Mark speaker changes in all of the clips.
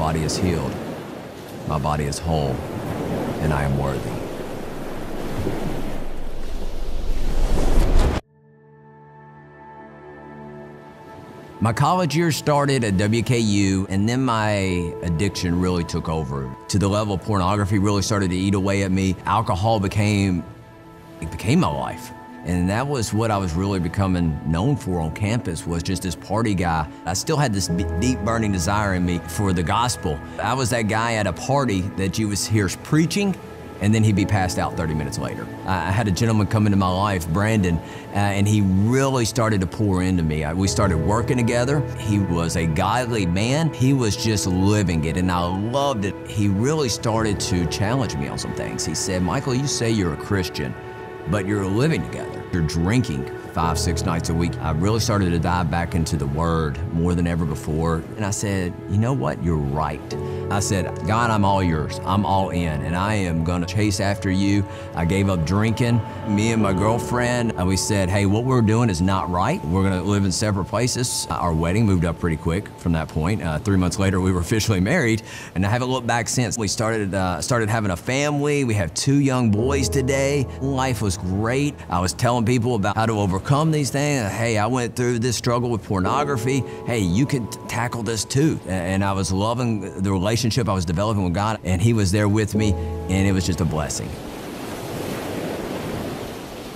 Speaker 1: body is healed, my body is whole, and I am worthy. My college years started at WKU, and then my addiction really took over. To the level of pornography really started to eat away at me. Alcohol became my life. And that was what I was really becoming known for on campus, was just this party guy. I still had this deep burning desire in me for the gospel. I was that guy at a party that you would hear preaching, and then he'd be passed out 30 minutes later. I had a gentleman come into my life, Brandon, and he really started to pour into me. We started working together. He was a godly man. He was just living it, and I loved it. He really started to challenge me on some things. He said, Michael, you say you're a Christian, but you're living together. You're drinking 5-6 nights a week. I really started to dive back into the Word more than ever before. And I said, you know what? You're right. I said, God, I'm all yours. I'm all in, and I am gonna chase after you. I gave up drinking. Me and my girlfriend, we said, hey, what we're doing is not right. We're gonna live in separate places. Our wedding moved up pretty quick from that point. 3 months later, we were officially married, and I haven't looked back since. We started having a family. We have 2 young boys today. Life was great. I was telling people about how to overcome these things. Hey, I went through this struggle with pornography. Hey, you can tackle this too. And I was loving the relationship I was developing with God, and He was there with me, and it was just a blessing.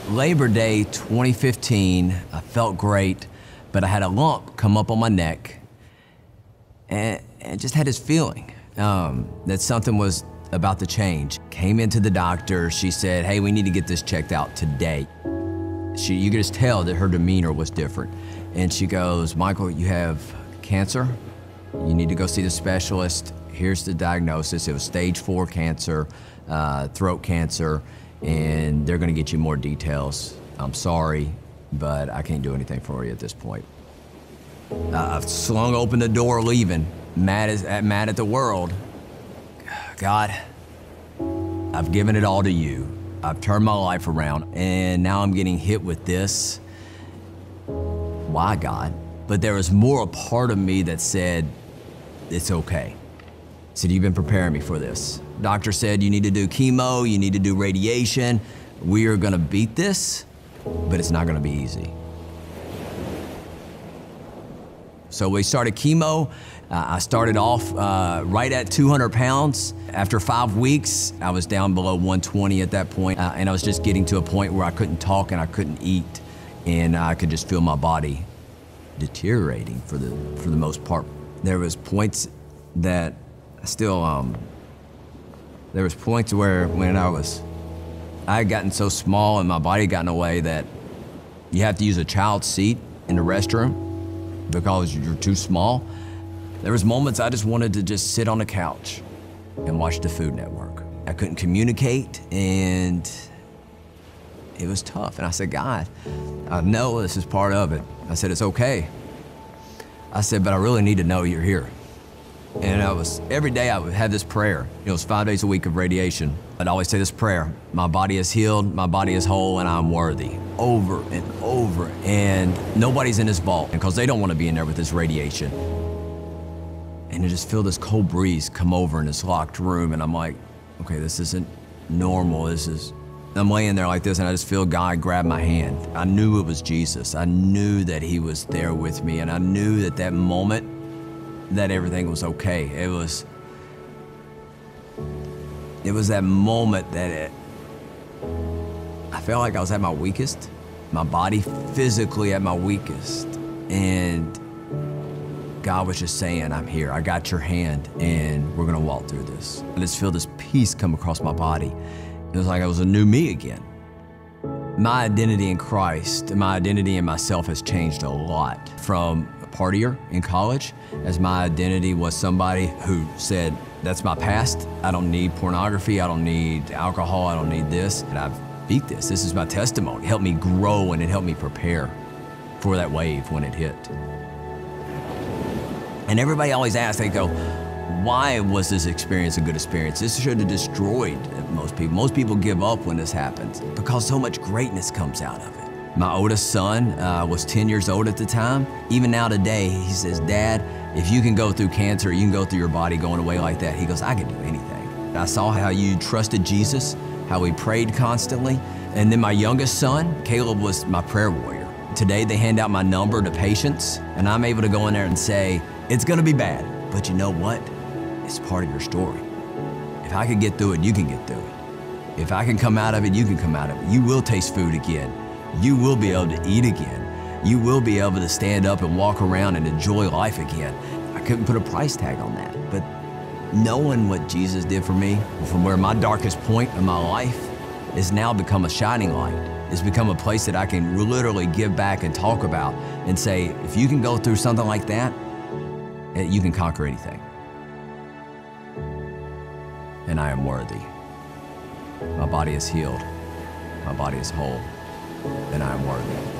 Speaker 1: Labor Day 2015, I felt great, but I had a lump come up on my neck, and just had this feeling that something was about to change. Came into the doctor. She said, hey, we need to get this checked out today. You could just tell that her demeanor was different. And she goes, Michael, you have cancer. You need to go see the specialist. Here's the diagnosis. It was stage 4 cancer, throat cancer, and they're gonna get you more details. I'm sorry, but I can't do anything for you at this point. I've slung open the door leaving, mad at the world. God, I've given it all to you. I've turned my life around, and now I'm getting hit with this. Why, God? But there was more a part of me that said, it's okay. Said, you've been preparing me for this. Doctor said, you need to do chemo, you need to do radiation. We are gonna beat this, but it's not gonna be easy. So we started chemo. I started off right at 200 pounds. After 5 weeks, I was down below 120 at that point, and I was just getting to a point where I couldn't talk and I couldn't eat, and I could just feel my body deteriorating for the most part. There was points that there was points where when I had gotten so small and my body had gotten away that you have to use a child's seat in the restroom because you're too small. There was moments I just wanted to just sit on the couch and watch the Food Network. I couldn't communicate, and it was tough. And I said, God, I know this is part of it. I said, it's okay. I said, but I really need to know you're here. And every day I would have this prayer. It was 5 days a week of radiation. I'd always say this prayer, my body is healed, my body is whole, and I'm worthy. Over and over. And nobody's in this vault because they don't want to be in there with this radiation. And I just feel this cold breeze come over in this locked room, and I'm like, okay, this isn't normal. I'm laying there like this, and I just feel God grab my hand. I knew it was Jesus. I knew that He was there with me, and I knew that that moment that everything was okay. It was that moment that I felt like I was at my weakest, my body physically at my weakest, and God was just saying, I'm here, I got your hand, and we're gonna walk through this. I just feel this peace come across my body. It was like I was a new me again. My identity in Christ, my identity in myself has changed a lot. From a partier in college, as my identity was somebody who said, that's my past, I don't need pornography, I don't need alcohol, I don't need this, and I've beat this. This is my testimony. It helped me grow, and it helped me prepare for that wave when it hit. And everybody always asks, they go, why was this experience a good experience? This should have destroyed most people. Most people give up when this happens because so much greatness comes out of it. My oldest son was 10 years old at the time. Even now today, he says, Dad, if you can go through cancer, you can go through your body going away like that. He goes, I can do anything. I saw how you trusted Jesus, how he prayed constantly. And then my youngest son, Caleb, was my prayer warrior. Today, they hand out my number to patients, and I'm able to go in there and say, it's gonna be bad, but you know what? It's part of your story. If I can get through it, you can get through it. If I can come out of it, you can come out of it. You will taste food again. You will be able to eat again. You will be able to stand up and walk around and enjoy life again. I couldn't put a price tag on that, but knowing what Jesus did for me, from where my darkest point in my life has now become a shining light. It's become a place that I can literally give back and talk about and say, if you can go through something like that, you can conquer anything. And I am worthy. My body is healed. My body is whole. And I am worthy.